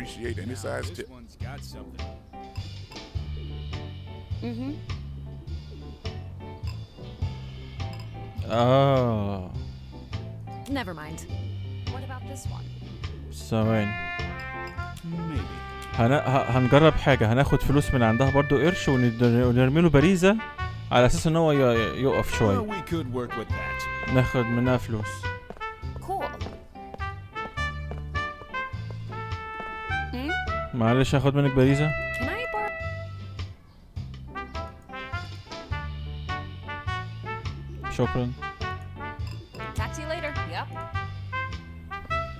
appreciate any size tip. This one's got something. اه Never mind. What about this one? ثواني. Maybe. هنجرب حاجة، هناخد فلوس من عندها برضو قرش ونرمي له باريزة على اساس ان هو يقف Well, شوية. we could work with that. ناخد منها فلوس. Cool. معلش هاخد منك باريزة. Can I borrow? شكرا. Talk to you later. Yep.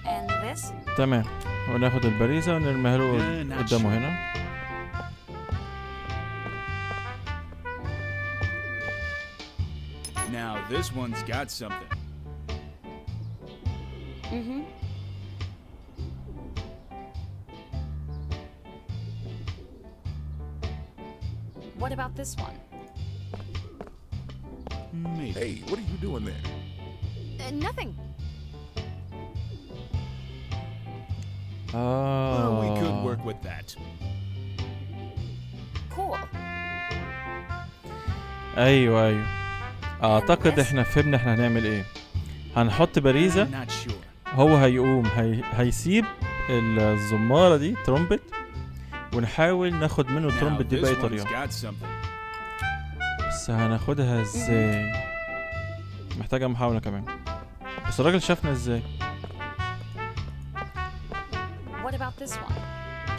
And this? تمام، وناخد الباريزة ونرميها له قدامه هنا. Now this one's got something. What about this one? Maybe. Hey, what are you doing there? Nothing. Well, we could work with that. Cool. ايوه اعتقد احنا فهمنا احنا هنعمل ايه. هنحط باريزة، Not sure. هو هيقوم هيسيب الزمارة دي ترومبت، ونحاول ناخد منه الترومبت دي بأي طريقة. بس هناخدها ازاي؟ محتاجة محاولة كمان. بس الراجل شافنا ازاي؟ What about this one?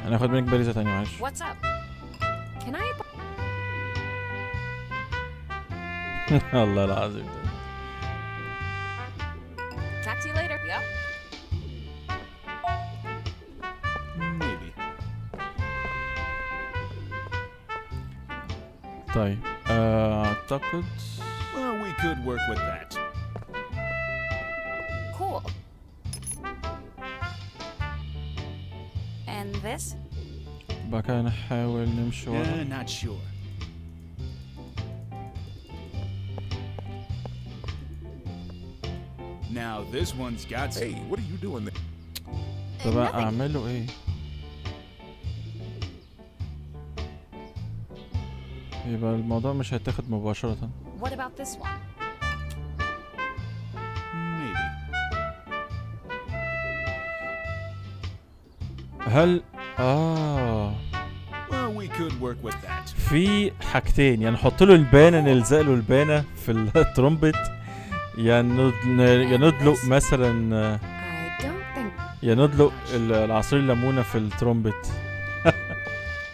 هناخد منك باريزة تانية معلش. What's up? Can I? الله العظيم. Talk to you later. Yep. Maybe. طيب اعتقد Well, we could work with that. Cool. And this? بقى كده نحاول نمشي ورا. Not sure. Now this one's got some. Hey, what are you doing there? طب اعمل له ايه؟ يبقى الموضوع مش هيتاخد مباشرة. What about this one? Maybe. هل Well, we could work with that. في حاجتين، يعني نحط له البانة، نلزق له البانة في الترومبت، يا ندلق مثلا، I don't think. يا ندلق العصير الليمونة في الترومبت.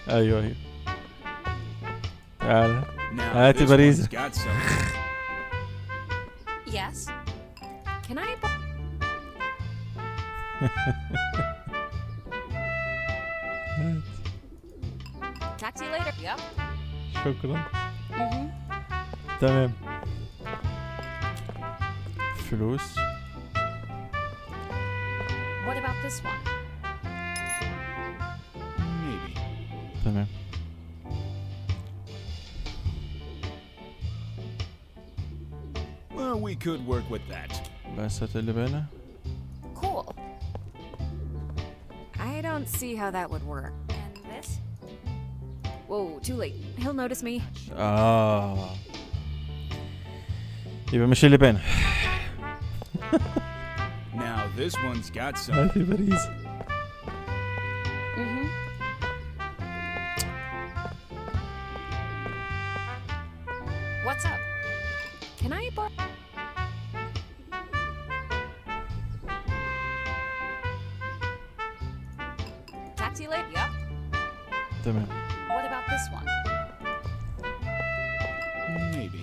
ايوه تعالى هاتي باريزة. Yes. Can I? Talk to you later. Yep. شكرا. تمام. فلوس. What about this one? Maybe. تمام. Well, we could work with that. بس هات اللي بالنا. Cool. I don't see how that would work. And this? Whoa, too late. He'll notice me. يبقى مش اللي بالنا. Now this one's got some. هاتي باريزة. What's up? Can I borrow? Talk to you later. Yep. تمام. What about this one? Maybe.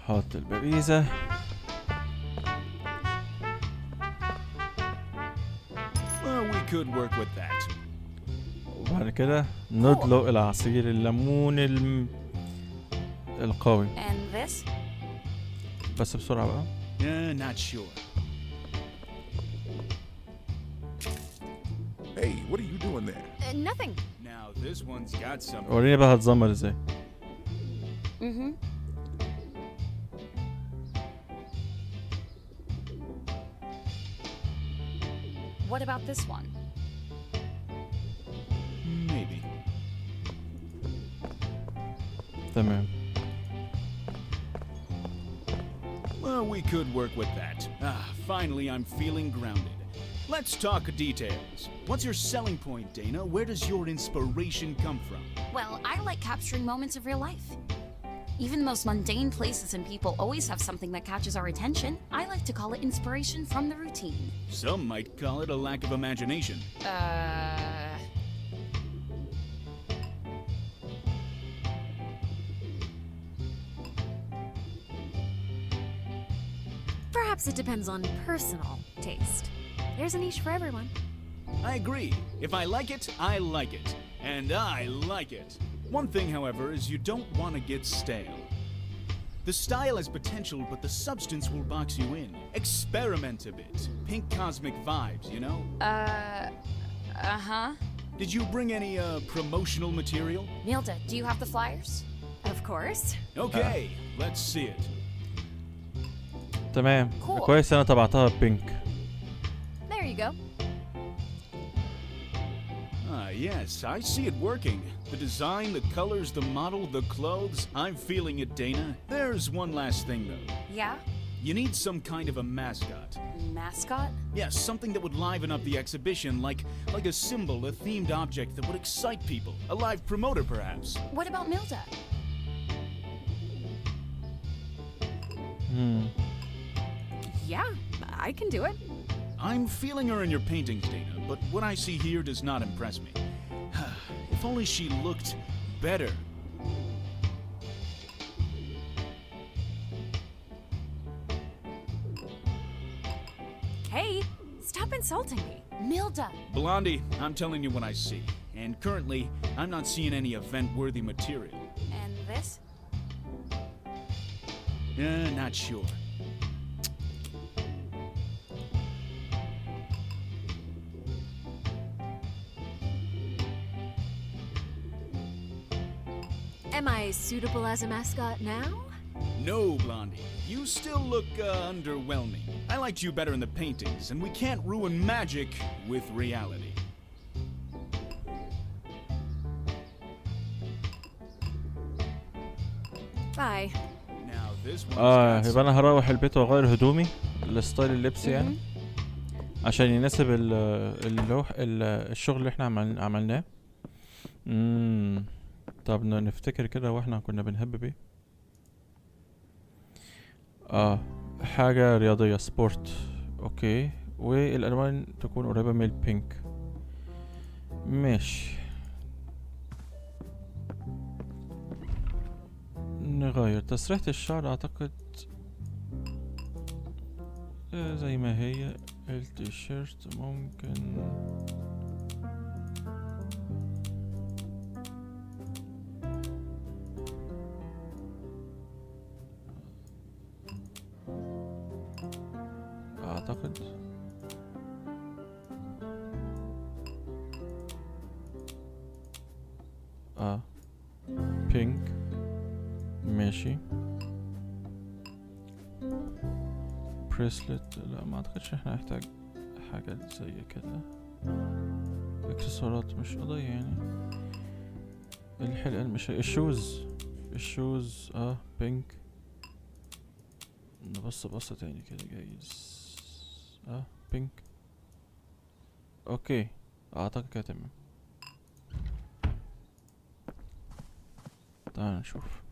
حط الباريزة. Well, we could work with that. وبعد كده ندلق العصير الليمون القوي. And this? بس بسرعة بقى. Not sure. Hey, what are you doing there? Nothing. Now this one's got some. وريني بقى هتزمر ازاي. What about this one? تمام. Well, we could work with that. Finally, I'm feeling grounded. Let's talk details. What's your selling point, Dana? Where does your inspiration come from? Well, I like capturing moments of real life. Even the most mundane places and people always have something that catches our attention. I like to call it inspiration from the routine. Some might call it a lack of imagination. Perhaps it depends on personal taste. There's a niche for everyone. I agree. If I like it, I like it. And I like it. One thing, however, is you don't want to get stale. The style has potential, but the substance will box you in. Experiment a bit. Pink cosmic vibes, you know? Uh-huh. Did you bring any, promotional material? Milda, do you have the flyers? Of course. Okay, let's see it. تمام. Cool. كويس انا طبعتها بينك. There you go. Yes, I see it working. The design, the colors, the model, the clothes. I'm feeling it, Dana. There's one last thing, though. Yeah? You need some kind of a mascot. Mascot? Yes, something that would liven up the exhibition, like a symbol, a themed object that would excite people. A live promoter, perhaps. What about Milda? Yeah, I can do it. I'm feeling her in your paintings, Dana, but what I see here does not impress me. If only she looked better. Hey, stop insulting me. Milda! Blondie, I'm telling you what I see. And currently, I'm not seeing any event-worthy material. And this? Not sure. Am I suitable as a mascot now? No, Blondie. You still look, underwhelming. I liked you better in the paintings, and we can't ruin magic with reality. Bye. Now this one's got يبقى انا هروح البيت واغير هدومي الستايل اللبس يعني عشان يناسب الشغل اللي احنا عملناه. طب نفتكر كده واحنا كنا بنهب بيه. حاجة رياضية سبورت. اوكي، والالوان تكون قريبة من البينك. ماشي، نغير تسريحة الشعر اعتقد زي ما هي. التيشيرت ممكن اعتقد بينك. ماشي. بريسلت لا، ما اعتقدش احنا نحتاج حاجة زي كده. اكسسوارات مش قضية يعني. الحلقة مش الشوز بينك. نبص بصة تاني كده جايز. بينك. اوكي، اعتقد كده تمام. تعال نشوف.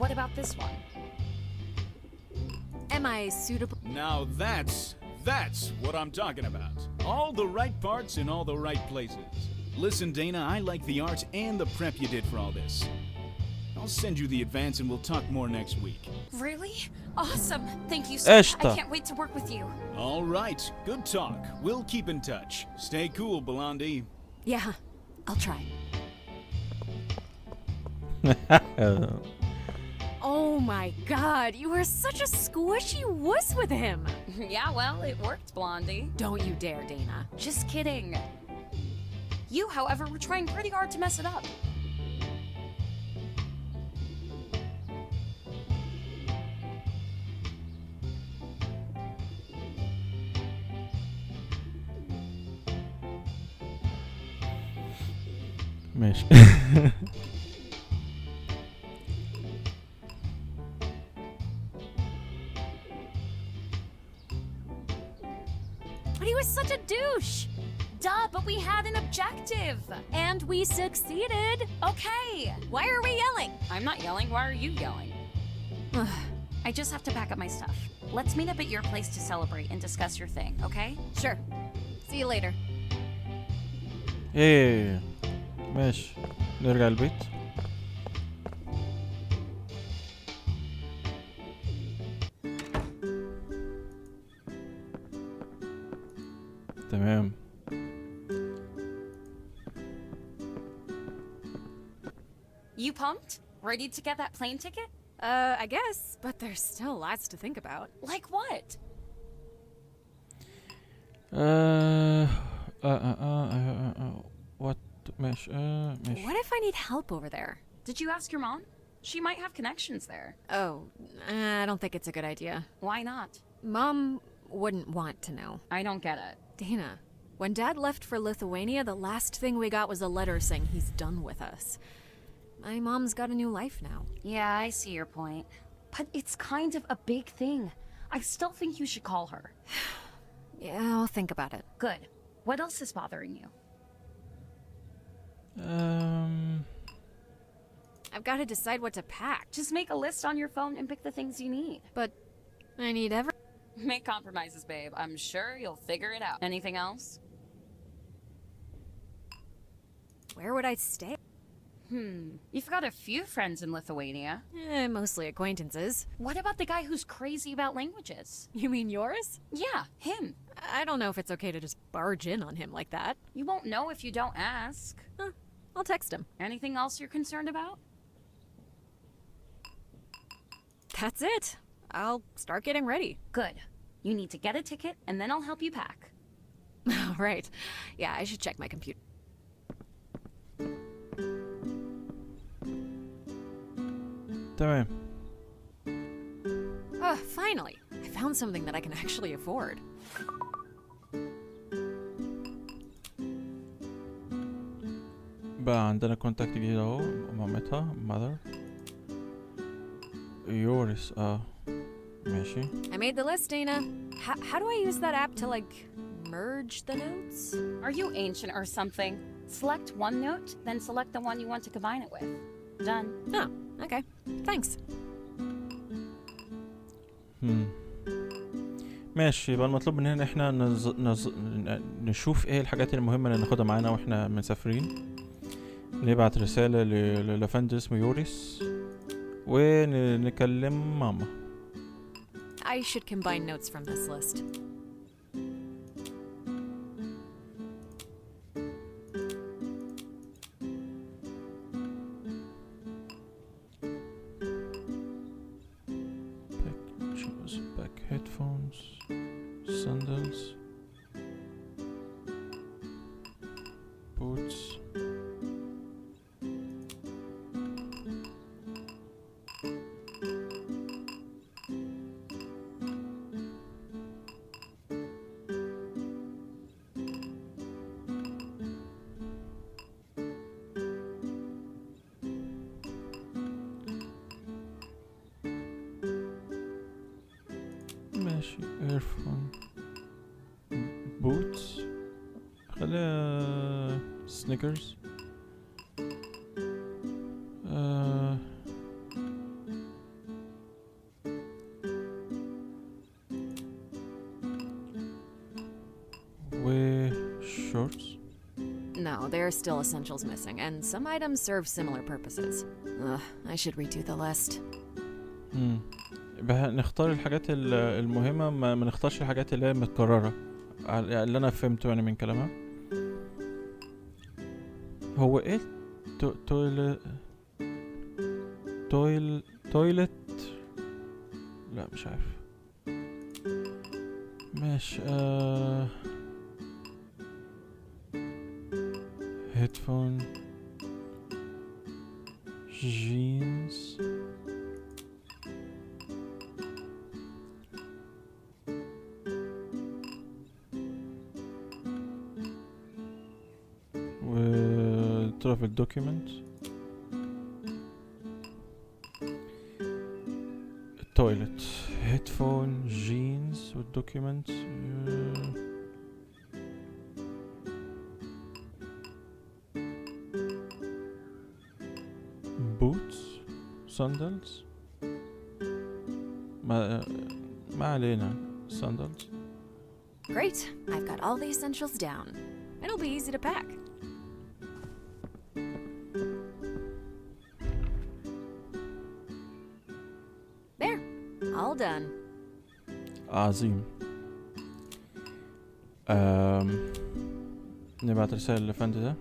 What about this one? Am I suitable? Now that's what I'm talking about. All the right parts in all the right places. Listen, Dana, I like the art and the prep you did for all this. I'll send you the advance and we'll talk more next week. Really? Awesome! Thank you so much. I can't wait to work with you. All right, good talk. We'll keep in touch. Stay cool, Blondie. Yeah, I'll try. Oh my god, you are such a squishy wuss with him! Yeah, well, it worked, Blondie. Don't you dare, Dana. Just kidding. You, however, were trying pretty hard to mess it up. ماشي. But he was such a douche! Duh, but we had an objective. And we succeeded! Okay. Why are we yelling? I'm not yelling. Why are you yelling? I just have to pack up my stuff. Let's meet up at your place to celebrate and discuss your thing, okay? Sure. See you later. ايه ماشي نرجع البيت. تمام. You pumped? Ready to get that plane ticket? I guess, but there's still lots to think about. Like what? what ماشي ماشي. What if I need help over there? Did you ask your mom? She might have connections there. Oh, I don't think it's a good idea. Why not? Mom wouldn't want to know. I don't get it. Dana, when Dad left for Lithuania, the last thing we got was a letter saying he's done with us. My mom's got a new life now. Yeah, I see your point. But it's kind of a big thing. I still think you should call her. Yeah, I'll think about it. Good. What else is bothering you? I've got to decide what to pack. Just make a list on your phone and pick the things you need. But I need Make compromises, babe. I'm sure you'll figure it out. Anything else? Where would I stay? You've got a few friends in Lithuania. Mostly acquaintances. What about the guy who's crazy about languages? You mean yours? Yeah, him. I don't know if it's okay to just barge in on him like that. You won't know if you don't ask. I'll text him. Anything else you're concerned about? That's it. I'll start getting ready. Good. You need to get a ticket, and then I'll help you pack. Right. Yeah, I should check my computer. تمام. Finally. I found something that I can actually afford. بقى عندنا كونتاكت جديد اهو. مامتها mother. يورس ماشي. I made the list, Dana. How do I use that app to, like, merge the notes? Are you ancient or something? Select one note, then select the one you want to combine it with. Done. Oh, okay. Thanks. ماشي. يبقى المطلوب مننا احنا نشوف ايه الحاجات المهمة اللي ناخدها معانا واحنا مسافرين. نبعت رسالة لفند اسمه يوريس ونكلم ماما. I should combine notes from this list. Back headphones, sandals, boots. ماشي. ايرفون بوتس خليها سنيكرز. وشورتس. No, there are still essentials missing, and some items serve similar purposes. I should redo the list. نختار الحاجات المهمة، ما نختارش الحاجات اللي هي متكررة اللي انا فهمته يعني من كلامها. هو ايه تويلت لا مش عارف. ماشي. هيدفون جينز travel document. التويلت هيدفون جينز والدوكيومنت. بوتس ساندلز ما علينا sandals. Great. I've got all the essentials down. It'll be easy to pack. There. All done. عظيم. نبعت رسالة للفند ده.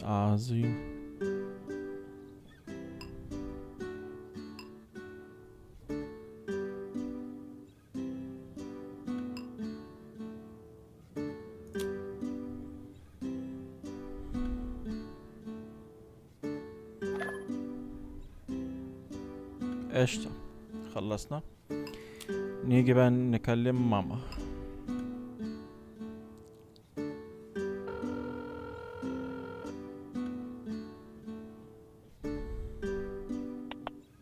عظيم. قشطة خلصنا. نيجي بقى نكلم ماما.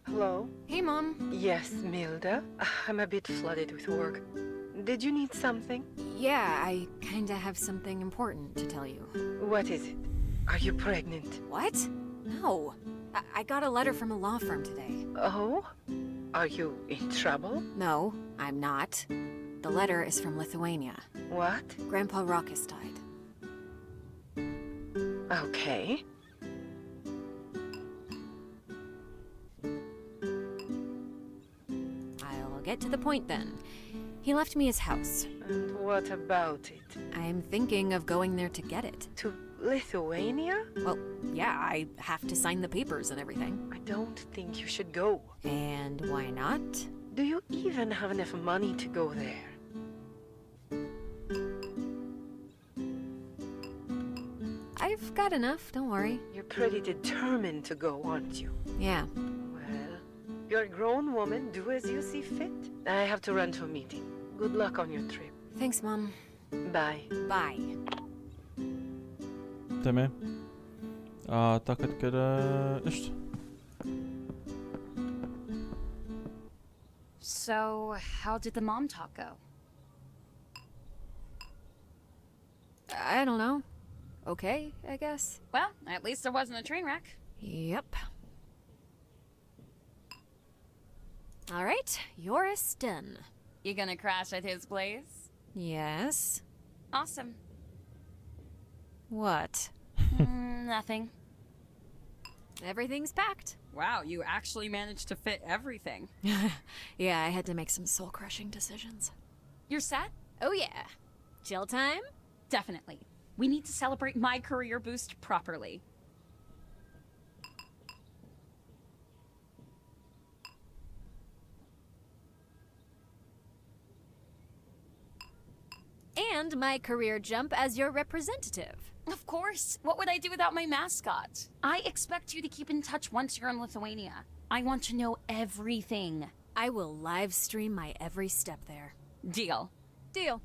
Hello? Hey, Mom. Yes, Milda. I'm a bit flooded with work. Did you need something? Yeah, I kinda have something important to tell you. What is it? Are you pregnant? What? No. I got a letter from a law firm today. Oh? Are you in trouble? No, I'm not. The letter is from Lithuania. What? Grandpa Rokas died. Okay. I'll get to the point then. He left me his house. And what about it? I'm thinking of going there to get it. To Lithuania? Well, yeah, I have to sign the papers and everything. I don't think you should go. And why not? Do you even have enough money to go there? I've got enough, don't worry. You're pretty determined to go, aren't you? Yeah. Well, you're a grown woman. Do as you see fit. I have to run to a meeting. Good luck on your trip. Thanks, Mom. Bye. Bye. تمام. اعتقد كده قشطة. So, how did the mom talk go? I don't know. Okay, I guess. Well, at least there wasn't a train wreck. Yep. All right, you're a Sten. You gonna crash at his place? Yes. Awesome. What? Nothing. Everything's packed. Wow, you actually managed to fit everything. Yeah, I had to make some soul-crushing decisions. You're set? Oh yeah. Chill time? Definitely. We need to celebrate my career boost properly. And my career jump as your representative. Of course. What would I do without my mascot? I expect you to keep in touch once you're in Lithuania. I want to know everything. I will live stream my every step there. Deal. Deal.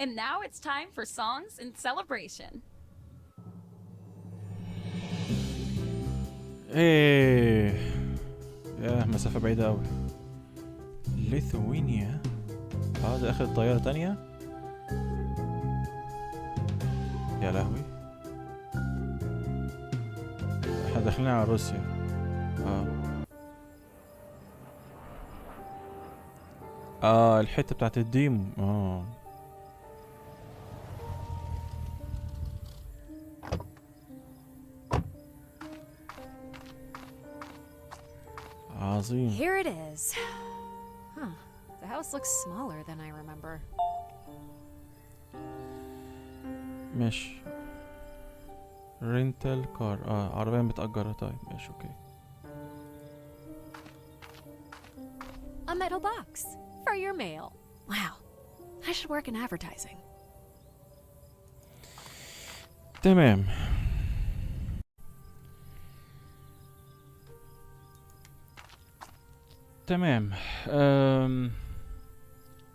And now it's time for songs and celebration. ايه ياه مسافة بعيدة اوي. ليثوينيا ده اخد طيارة تانية. يا لهوي احنا داخلين على روسيا. الحتة بتاعت الديمو. عظيم. Here it is. Huh. The house looks smaller than I remember. ماشي. رينتال كار. عربية متأجرة. طيب ماشي اوكي. A metal box for your mail. Wow. I should work in advertising. تمام. تمام.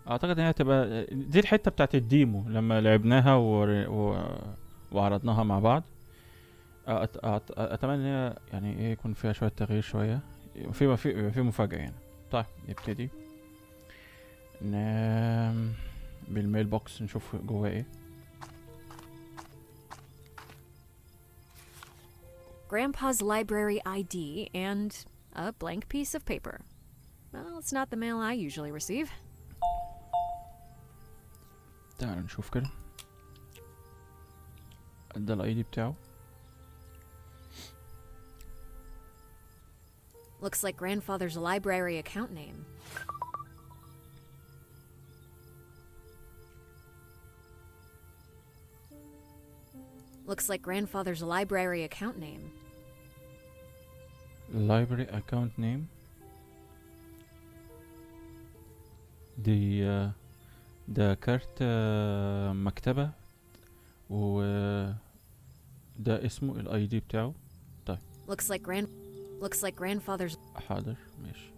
اعتقد انها تبقى دي الحتة بتاعت الديمو لما لعبناها وعرضناها مع بعض. اتمنى ان هي يعني ايه يكون فيها شوية تغيير شوية. في مفاجأة يعني. طيب نبتدي بالميل بوكس نشوف جواه ايه. Grandpa's library ID and a blank piece of paper. Well, it's not the mail I usually receive. تعال نشوف كده. ده الاي دي بتاعه. Looks like grandfather's library account name. Looks like grandfather's library account name. Library account name. ده كارت مكتبة و ده اسمه الاي دي بتاعه. طيب. Looks like grandfather's. حاضر ماشي.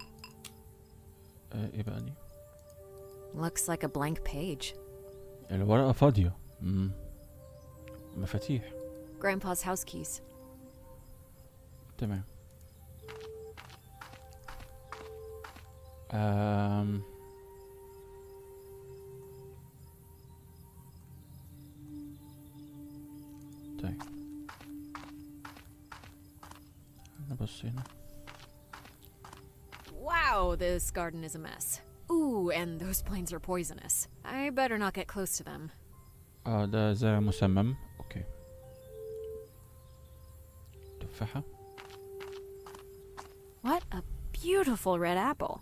ايه بقى دي؟ Looks like a blank page. الورقة فاضية. مفاتيح. Grandpa's house keys. تمام. طيب نبص هنا. Wow, this garden is a mess. Ooh, and those planes are poisonous. I better not get close to them. ده زرع مسمم. اوكي. تفاحة. What a beautiful red apple.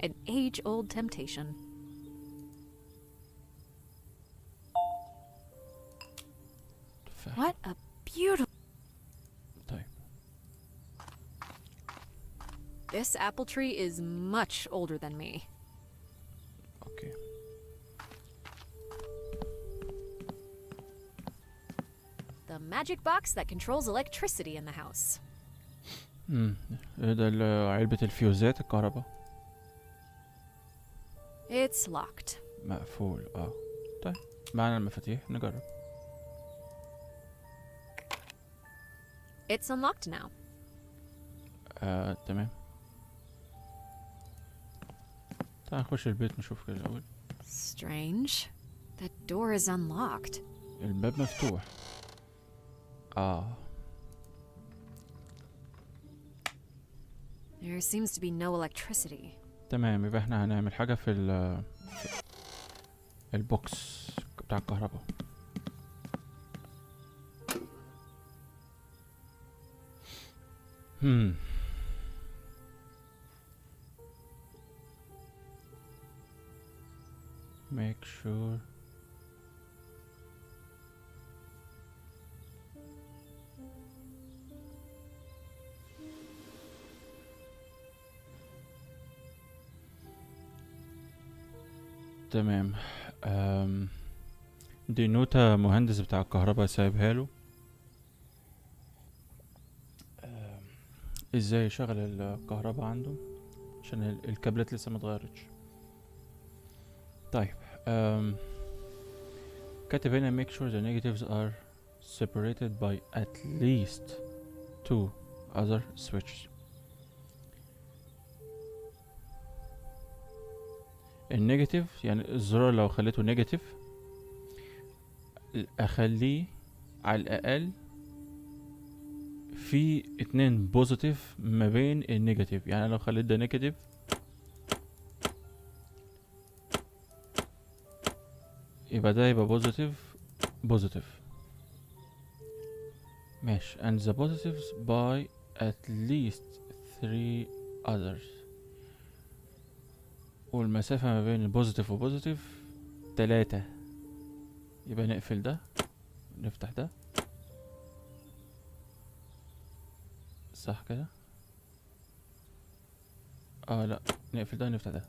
An age-old temptation. تفاحة. What a beautiful. طيب. This apple tree is much older than me. اوكي. The magic box that controls electricity in the house. ده علبة الفيوزات الكهرباء. It's locked. مقفول. طيب معنا المفاتيح نجرب. It's unlocked now. تمام. تعال نخش البيت نشوف كده الأول. Strange. That door is unlocked. الباب مفتوح. There seems to be no electricity. تمام يبقى احنا هنعمل حاجة في البوكس بتاع الكهرباء. make sure تمام. دي نوتة مهندس بتاع الكهرباء سايبها له، ازاي يشغل الكهرباء عنده عشان الكابلات لسه متغيرتش. طيب كاتب هنا make sure the negatives are separated by at least 2 other switches. النيجاتيف يعني الزرار لو خليته نيجاتيف اخليه على الاقل في 2 بوزيتيف ما بين النيجاتيف. يعني لو خليت ده نيجاتيف يبقى ده يبقى بوزيتيف ماشي. and the positives by at least 3 others. والمسافة ما بين البوزيتيف وبوزيتيف 3. يبقى نقفل ده نفتح ده، صح كده؟ لا نقفل ده نفتح ده.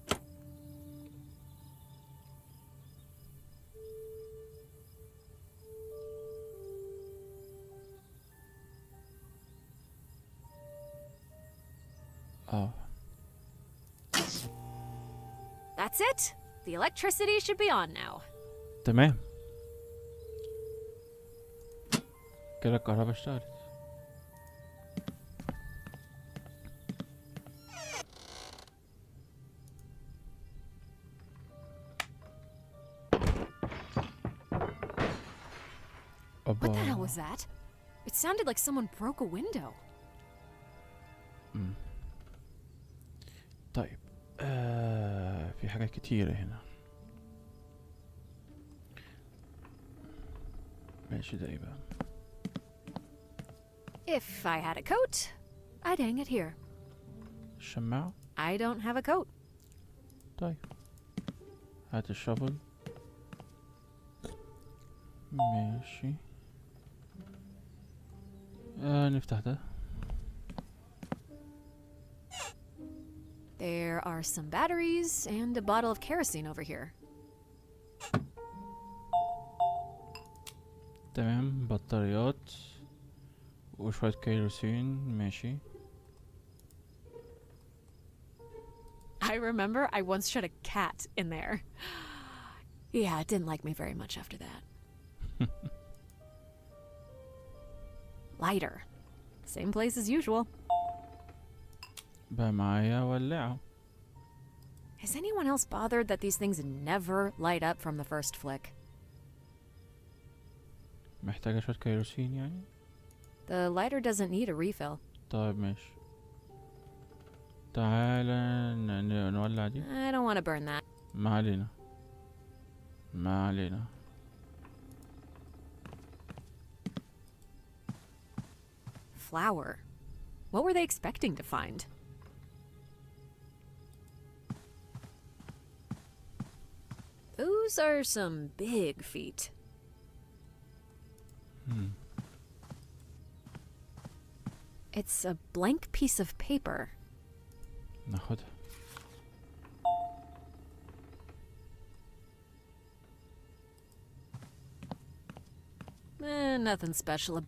That's it. The electricity should be on now. تمام كده الكهرباء اشتغلت. What the hell was that? It sounded like someone broke a window. طيب في حاجات كتيرة هنا. ماشي ده ايه بقى؟ If I had a coat, I'd hang it here. الشماعة؟ I don't have a coat. طيب هات الشفل. ماشي نفتح ده. There are some batteries and a bottle of kerosene over here. تمام بطاريات وشوية كيروسين ماشي. I remember I once shut a cat in there. Yeah, it didn't like me very much after that. Lighter. Same place as usual. بقى معايا ولاعة. Is anyone else bothered that these things never light up from the first flick? محتاجة شوية كيروسين يعني؟ The lighter doesn't need a refill. طيب ماشي تعالى نولع دي. I don't want to burn that. ما علينا ما علينا. Flour. What were they expecting to find? Those are some big feet. It's a blank piece of paper. ناخدها. Nothing special.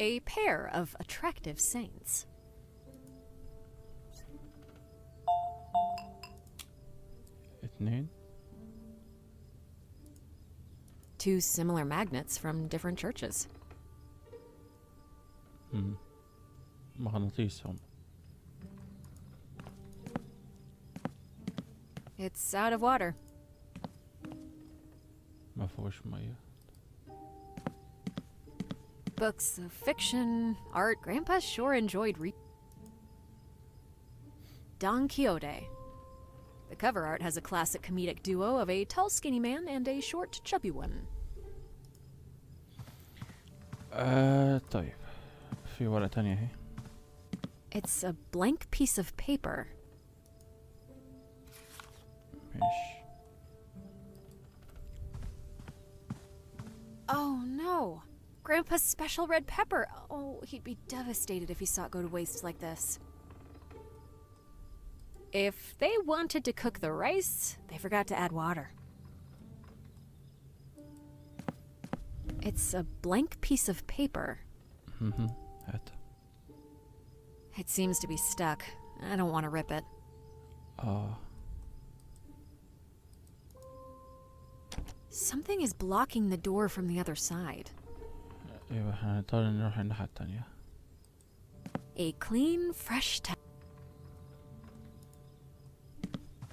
A pair of attractive saints. اتنين. Two similar magnets from different churches. مغناطيس هم. It's out of water. ما فيهوش مية. Books of fiction, art. Grandpa sure enjoyed Don Quixote. The cover art has a classic comedic duo of a tall skinny man and a short chubby one. طيب في ورقة تانية اهي. It's a blank piece of paper. ماشي. Oh no! Grandpa's special red pepper! Oh, he'd be devastated if he saw it go to waste like this. If they wanted to cook the rice, they forgot to add water. It's a blank piece of paper. هات. It seems to be stuck. I don't want to rip it. Something is blocking the door from the other side. ايوه هنضطر نروح الناحية التانية. A clean, fresh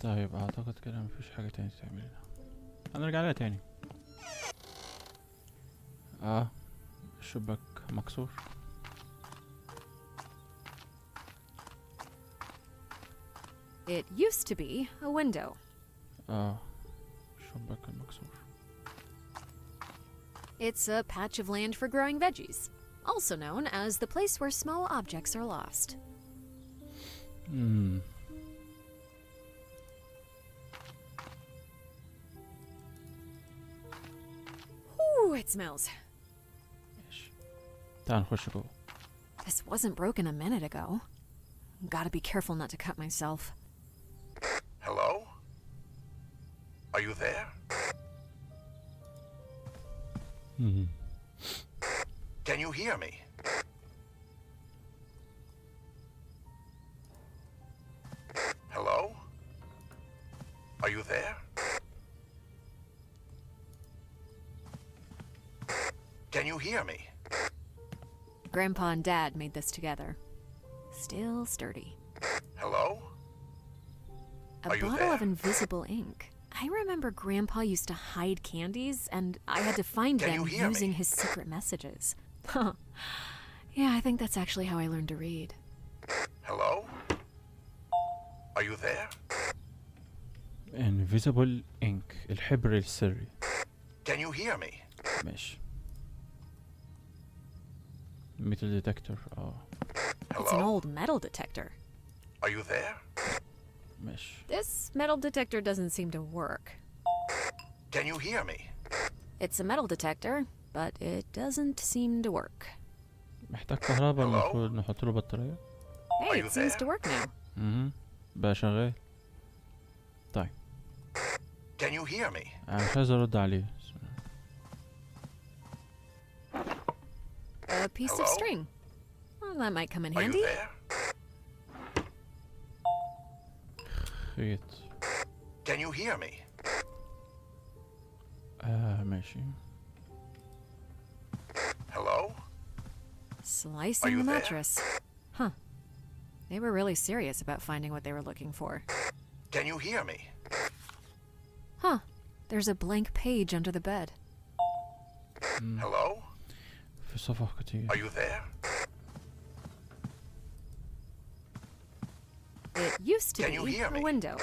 طيب اعتقد كده مفيش حاجة تانية تعملها. هنرجع لها تاني. الشباك مكسور. It used to be a window. الشباك المكسور. It's a patch of land for growing veggies, also known as the place where small objects are lost. Ooh, it smells. ماشي. تعال نخش جوه. This wasn't broken a minute ago. Gotta be careful not to cut myself. Hello? Are you there? Can you hear me? Hello? Are you there? Can you hear me? Grandpa and Dad made this together. Still sturdy. Hello? A Are you bottle there? of invisible ink. I remember Grandpa used to hide candies, and I had to find Can you them hear me? using his secret messages. Yeah, I think that's actually how I learned to read. Hello? Are you there? invisible ink الحبر السري. Can you hear me? ماشي. metal detector. It's an Hello? old metal detector. Are you there? ماشي. This metal detector doesn't seem to work. Can you hear me? It's a metal detector, but it doesn't seem to work. محتاج كهرباء. Hello? المفروض نحط له بطارية. Hey, Are it you seems there? to work now. بقى شغال. طيب. Can you hear me? أنا مش عايز أرد عليه. A piece of Hello? string. Well, that might come in Are you handy. there? خيط. Can you hear me? ماشي. Hello? Slicing you the there? mattress. Huh. They were really serious about finding what they were looking for. Can you hear me? Huh. There's a blank page under the bed. Hello? في صفح كتير. Are you there? It used to Can you be hear a me? window.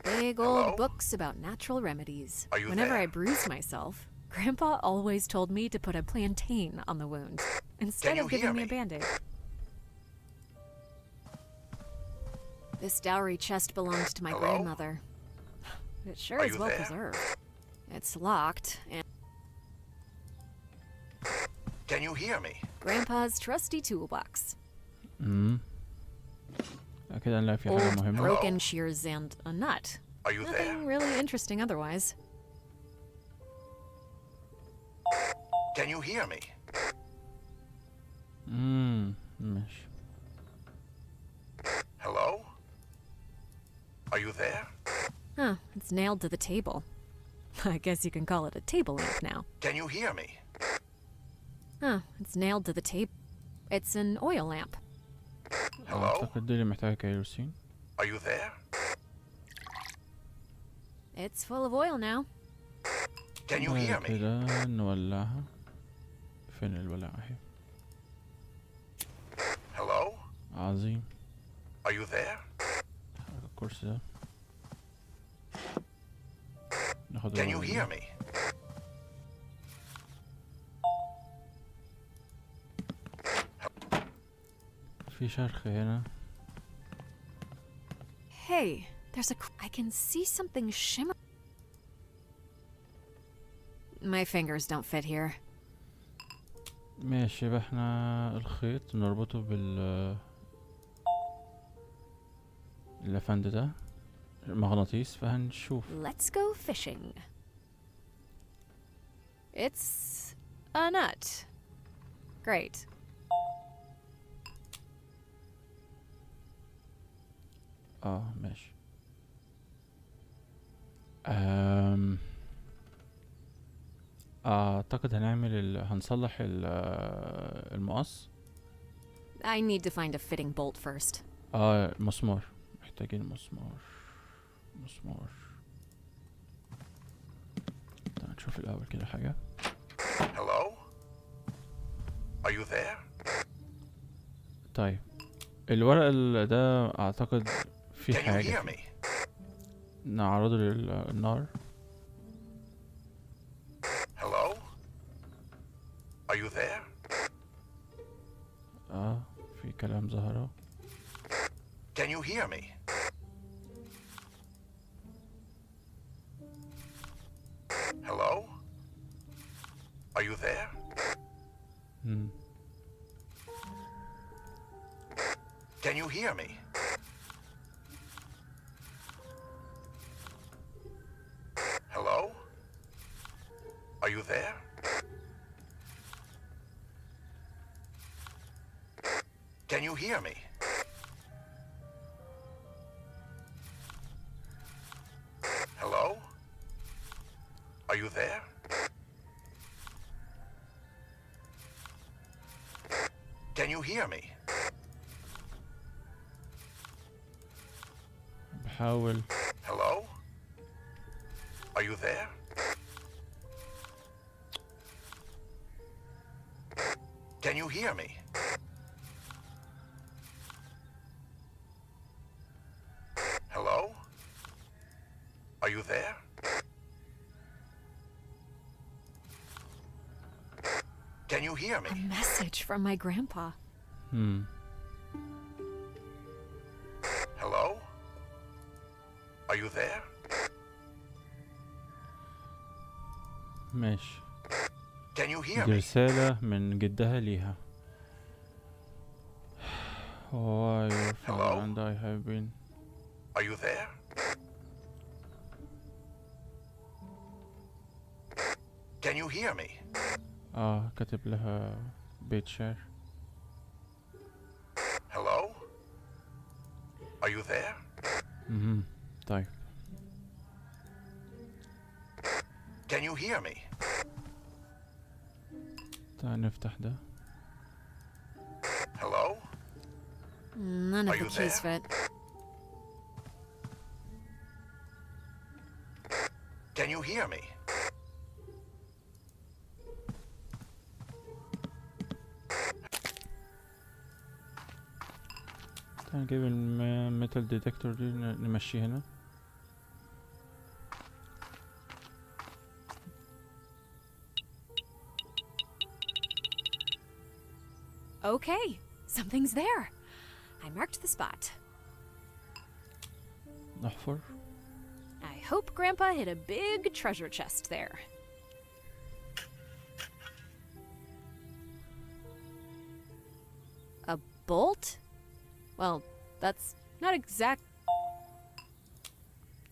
Big old Hello? books about natural remedies. Are you Whenever there? I bruised myself, Grandpa always told me to put a plantain on the wound instead you of giving hear me a me? band-aid. This dowry chest belonged to my Hello? grandmother. It sure Are is you well there? preserved. It's locked, and Can you hear me? Grandpa's trusty toolbox. أكيد هنلاقي في حاجة Old مهمة. broken shears and a nut. Are you there? Nothing really interesting otherwise. Can you hear me? ماشي. Hello? Are you there? Huh, it's nailed to the table. I guess you can call it a table lamp now. Can you hear me? Huh, it's nailed to the table. It's an oil lamp. Hello? أعتقد دي اللي محتاجة كيروسين. Are you there? It's full of oil now. Can you hear me? كده نولعها. فين الولاعة اهي. Hello? عظيم. Are you there? الكرسي ده. ناخد Can you hear me? في شرخ هنا. Hey, there's I can see something shimmer. My fingers don't fit here. ماشي، يبقى احنا الخيط نربطه بال اللفند ده مغناطيس، فهنشوف. Let's go fishing. It's a nut. Great. ماشي. اعتقد هنصلح المقص. I need to find a fitting bolt first. مسمار، محتاجين مسمار. تعال نشوف الاول كده حاجة. Hello? Are you there? طيب الورق ده اعتقد في Can you حاجة hear me? نعرضه للنار. Hello? Are you there? في كلام ظهره. Can you hear me? Hello? Are you there? Can you hear me? Hello? Are you there? Can you hear me? Hello? Are you there? Can you hear me? بحاول. Hello? Are you there? Can you hear me? Hello? Are you there? Can you hear me? A message from my grandpa. Hello? Are you there? ماشي. Can you hear دي me? رسالة من جدها ليها. Why your father Hello? and I have been. Are you there? Can you hear me? كاتب لها بيت شعر. Hello? Are you there? طيب. Can you hear me? تعال نفتح ده. Hello? None of Are the you keys there? fit. Can you hear me? تعال نجيب الميتال ديتكتور دي نمشيه هنا. Okay, something's there. I marked the spot. نحفر. I hope Grandpa hid a big treasure chest there. A bolt? Well, that's not exact.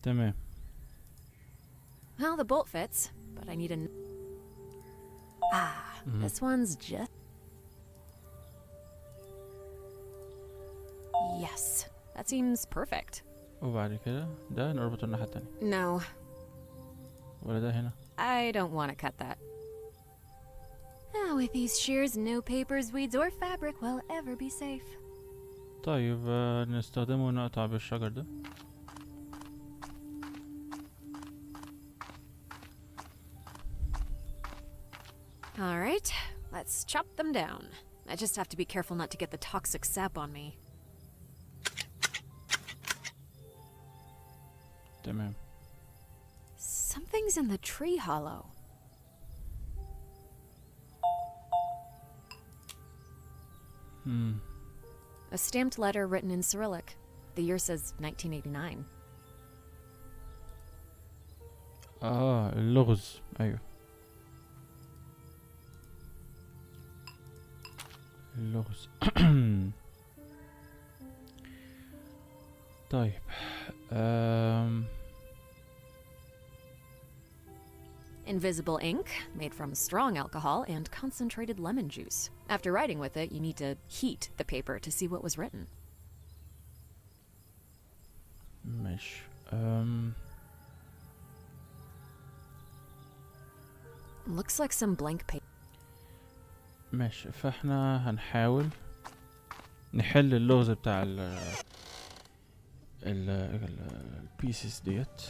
تمام. Well, the bolt fits, but I need a. This one's just. Yes, that seems perfect. وبعد كده ده نربطه الناحية التانية. No, ولا ده هنا. I don't want to cut that. With these shears, no papers, weeds, or fabric will ever be safe. طيب نستخدمه ونقطع بالشجر ده. All right, let's chop them down. I just have to be careful not to get the toxic sap on me. تمام. Something's in the tree hollow. A stamped letter written in Cyrillic. The year says 1989. اللغز. ايوه. اللغز. طيب Invisible ink, made from strong alcohol and concentrated lemon juice. After writing with it, you need to heat the paper to see what was written. ماشي. Looks like some blank paper. ماشي، فاحنا هنحاول نحل اللغز بتاع ال pieces ديت.